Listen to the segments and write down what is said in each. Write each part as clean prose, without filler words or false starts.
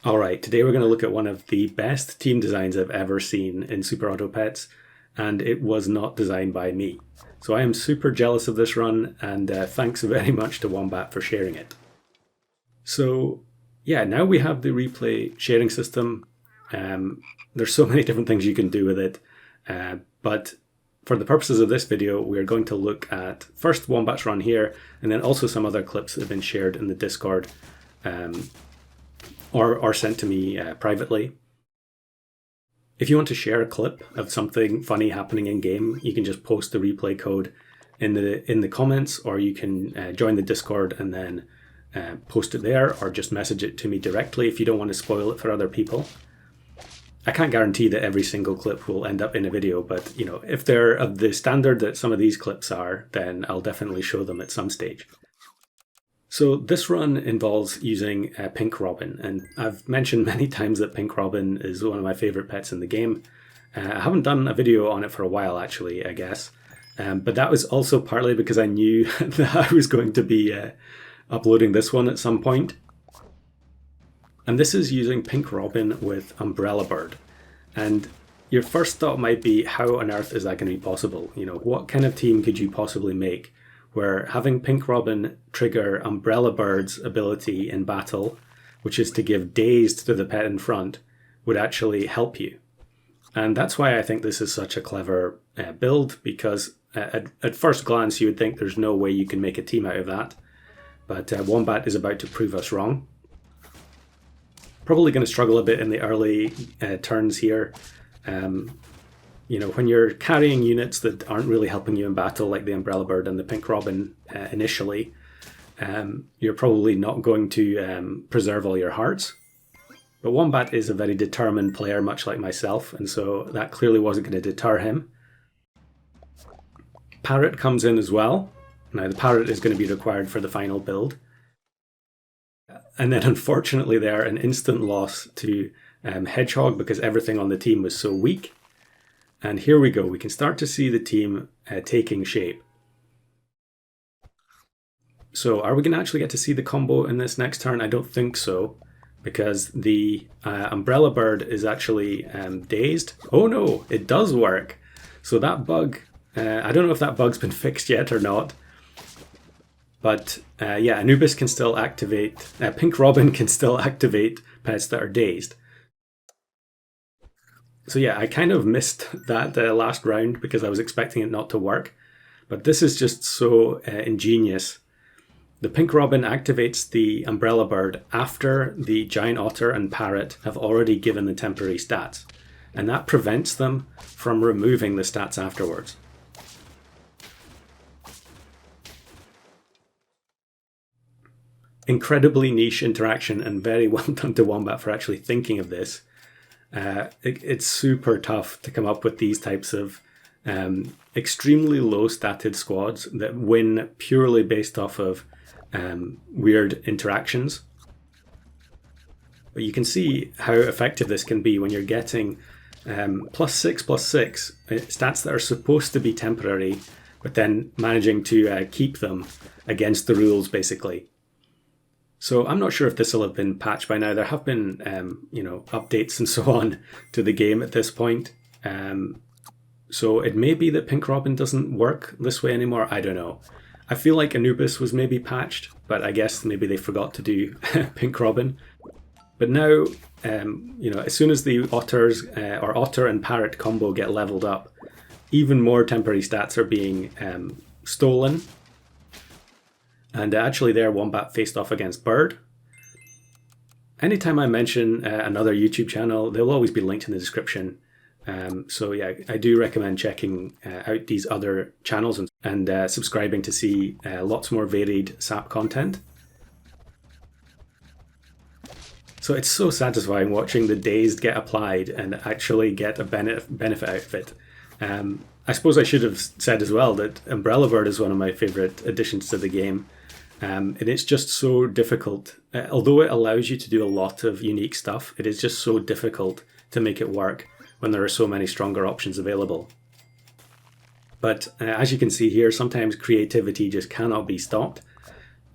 Alright, today we're going to look at one of the best team designs I've ever seen in Super Auto Pets, and it was not designed by me. So I am super jealous of this run, and thanks very much to Wombat for sharing it. So yeah, now we have the replay sharing system. There's so many different things you can do with it, but for the purposes of this video, we're going to look at first Wombat's run here, and then also some other clips that have been shared in the Discord or sent to me privately. If you want to share a clip of something funny happening in game, you can just post the replay code in the comments, or you can join the Discord and then post it there, or just message it to me directly if you don't want to spoil it for other people. I can't guarantee that every single clip will end up in a video, but you know, if they're of the standard that some of these clips are, then I'll definitely show them at some stage. So this run involves using Pink Robin, and I've mentioned many times that Pink Robin is one of my favorite pets in the game. I haven't done a video on it for a while, actually, I guess, but that was also partly because I knew that I was going to be uploading this one at some point. And this is using Pink Robin with Umbrella Bird. And your first thought might be, how on earth is that going to be possible? You know, what kind of team could you possibly make where having Pink Robin trigger Umbrella Bird's ability in battle, which is to give dazed to the pet in front, would actually help you? And that's why I think this is such a clever build, because at first glance you would think there's no way you can make a team out of that. But Wombat is about to prove us wrong. Probably going to struggle a bit in the early turns here. You know, when you're carrying units that aren't really helping you in battle, like the Umbrella Bird and the Pink Robin initially, you're probably not going to preserve all your hearts. But Wombat is a very determined player, much like myself, and so that clearly wasn't going to deter him. Parrot comes in as well. Now the Parrot is going to be required for the final build. And then unfortunately there, an instant loss to Hedgehog because everything on the team was so weak. And here we go, we can start to see the team taking shape. So are we going to actually get to see the combo in this next turn? I don't think so, because the Umbrella Bird is actually dazed. Oh no, it does work. So that bug, I don't know if that bug's been fixed yet or not. But yeah, Anubis can still activate, Pink Robin can still activate pets that are dazed. So yeah, I kind of missed that last round because I was expecting it not to work. But this is just so ingenious. The Pink Robin activates the Umbrella Bird after the Giant Otter and Parrot have already given the temporary stats. And that prevents them from removing the stats afterwards. Incredibly niche interaction, and very well done to Wombat for actually thinking of this. It's super tough to come up with these types of extremely low statted squads that win purely based off of weird interactions. But you can see how effective this can be when you're getting +6/+6 stats that are supposed to be temporary, but then managing to keep them against the rules, basically. So I'm not sure if this will have been patched by now. There have been, you know, updates and so on to the game at this point. So it may be that Pink Robin doesn't work this way anymore. I don't know. I feel like Anubis was maybe patched, but I guess maybe they forgot to do Pink Robin. But now, you know, as soon as the otters or Otter and Parrot combo get leveled up, even more temporary stats are being stolen. And actually there, Wombat faced off against Bird. Anytime I mention another YouTube channel, they'll always be linked in the description. So yeah, I do recommend checking out these other channels and subscribing to see lots more varied SAP content. So it's so satisfying watching the dazed get applied and actually get a benefit out of it. I suppose I should have said as well that Umbrella Bird is one of my favourite additions to the game. And it's just so difficult. Although it allows you to do a lot of unique stuff, it is just so difficult to make it work when there are so many stronger options available. But as you can see here, sometimes creativity just cannot be stopped.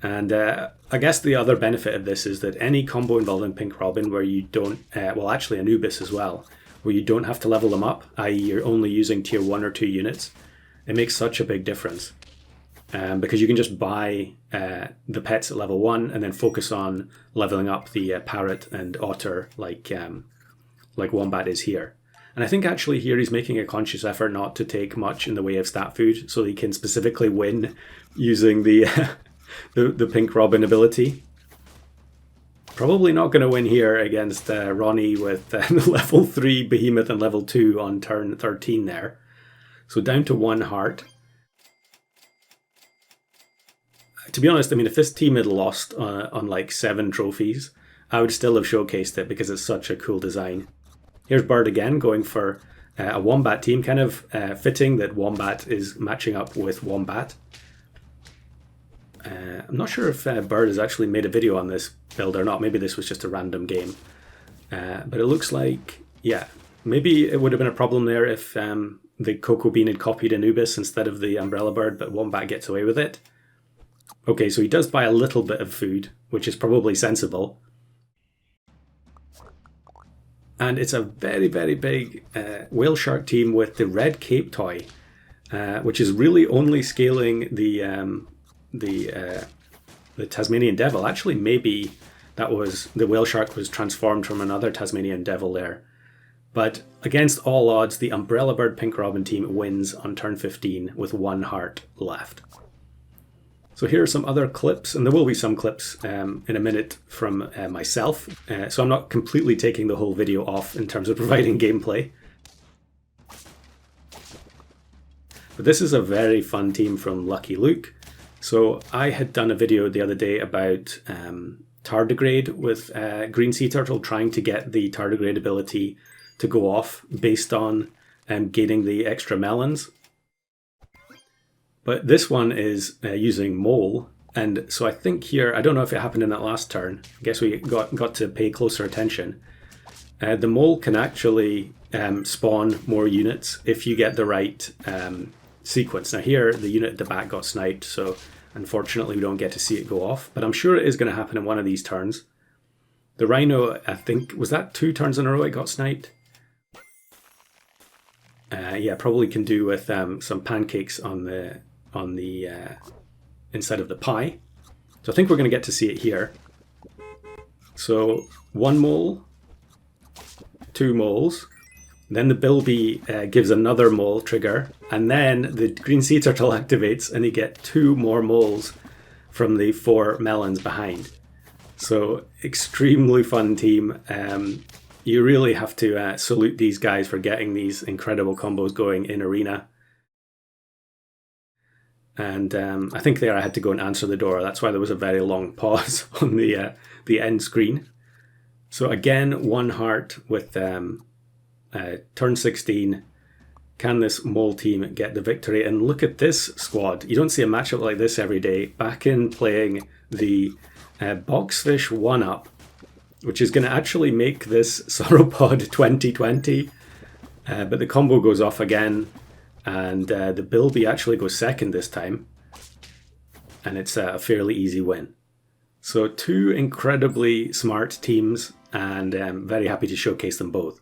And I guess the other benefit of this is that any combo involving Pink Robin where you don't, well actually Anubis as well, where you don't have to level them up, i.e. you're only using tier 1 or 2 units, it makes such a big difference. Because you can just buy the pets at level 1 and then focus on leveling up the parrot and otter like Wombat is here. And I think actually here he's making a conscious effort not to take much in the way of stat food so he can specifically win using the the Pink Robin ability. Probably not going to win here against Ronnie with level 3 Behemoth and level 2 on turn 13 there. So down to 1 heart. To be honest, I mean, if this team had lost on like 7 trophies, I would still have showcased it because it's such a cool design. Here's Bird again going for a Wombat team, kind of fitting that Wombat is matching up with Wombat. I'm not sure if Bird has actually made a video on this build or not. Maybe this was just a random game. But it looks like, yeah, maybe it would have been a problem there if the Cocoa Bean had copied Anubis instead of the Umbrella Bird, but Wombat gets away with it. Okay, so he does buy a little bit of food, which is probably sensible. And it's a very, very big whale shark team with the red cape toy, which is really only scaling the Tasmanian devil. Actually, maybe that was the whale shark was transformed from another Tasmanian devil there. But against all odds, the Umbrella Bird Pink Robin team wins on turn 15 with 1 heart left. So here are some other clips, and there will be some clips in a minute from myself. So I'm not completely taking the whole video off in terms of providing gameplay. But this is a very fun team from Luckey Luuk. So I had done a video the other day about tardigrade with Green Sea Turtle, trying to get the tardigrade ability to go off based on gaining the extra melons. But this one is using Mole, and so I think here, I don't know if it happened in that last turn, I guess we got to pay closer attention. The Mole can actually spawn more units if you get the right sequence. Now here, the unit at the back got sniped, so unfortunately we don't get to see it go off, but I'm sure it is going to happen in one of these turns. The Rhino, I think, was that 2 turns in a row it got sniped? Yeah, probably can do with some pancakes on the inside of the pie. So I think we're going to get to see it here. So 1 mole, 2 moles, then the Bilby gives another mole trigger, and then the Green Sea Turtle activates and you get 2 more moles from the 4 melons behind. So extremely fun team. You really have to salute these guys for getting these incredible combos going in Arena. And I think there I had to go and answer the door. That's why there was a very long pause on the end screen. So again, 1 heart with turn 16. Can this mole team get the victory? And look at this squad. You don't see a matchup like this every day. Back in playing the Boxfish 1-up, which is going to actually make this Sauropod 2020. But the combo goes off again. And the Bilby actually goes second this time. And it's a fairly easy win. So 2 incredibly smart teams, and very happy to showcase them both.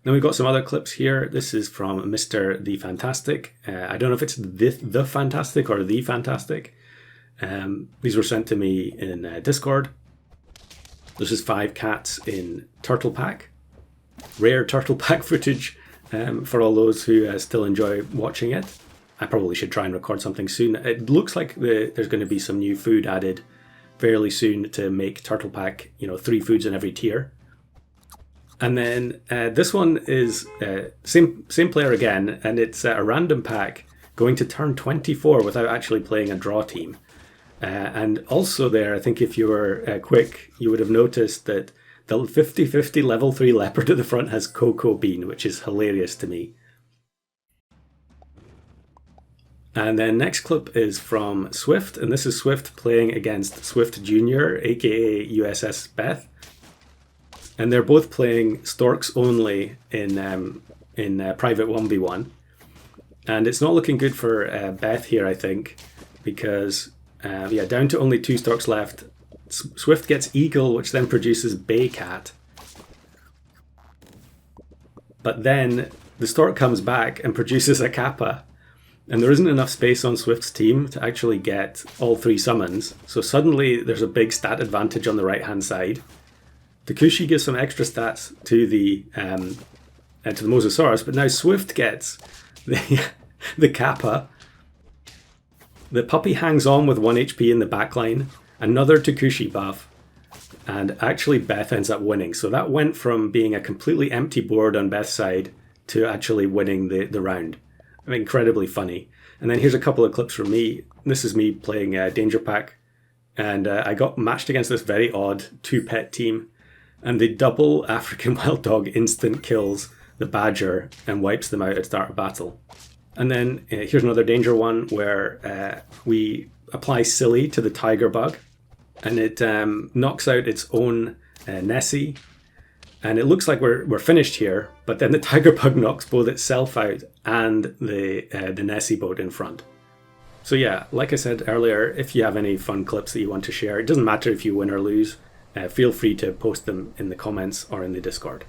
Then we've got some other clips here. This is from Mr. The Fantastic. I don't know if it's the Fantastic or The Fantastic. These were sent to me in Discord. This is 5 cats in Turtle Pack. Rare Turtle Pack footage. For all those who still enjoy watching it. I probably should try and record something soon. It looks like there's going to be some new food added fairly soon to make Turtle Pack, 3 foods in every tier. And then this one is same player again, and it's a random pack going to turn 24 without actually playing a draw team. And also there, I think if you were quick, you would have noticed that the 50-50 level 3 leopard at the front has Cocoa Bean, which is hilarious to me. And then next clip is from Swift, and this is Swift playing against Swift Jr., aka USS Beth. And they're both playing Storks only in Private 1v1. And it's not looking good for Beth here, I think, because Yeah, down to only 2 storks left. Swift gets eagle, which then produces bay cat. But then the stork comes back and produces a kappa. And there isn't enough space on Swift's team to actually get all 3 summons. So suddenly there's a big stat advantage on the right-hand side. Takushi gives some extra stats to the Mosasaurus, but now Swift gets the kappa. The puppy hangs on with 1 HP in the backline. Another Takushi buff. And actually Beth ends up winning. So that went from being a completely empty board on Beth's side to actually winning the round. Incredibly funny. And then here's a couple of clips from me. This is me playing Danger Pack. And I got matched against this very odd 2-pet team. And the double African Wild Dog instant kills the Badger and wipes them out at start of battle. And then here's another danger one where we apply Silly to the Tiger Bug. And it knocks out its own Nessie. And it looks like we're finished here, but then the Tiger Bug knocks both itself out and the Nessie boat in front. So yeah, like I said earlier, if you have any fun clips that you want to share, it doesn't matter if you win or lose, feel free to post them in the comments or in the Discord.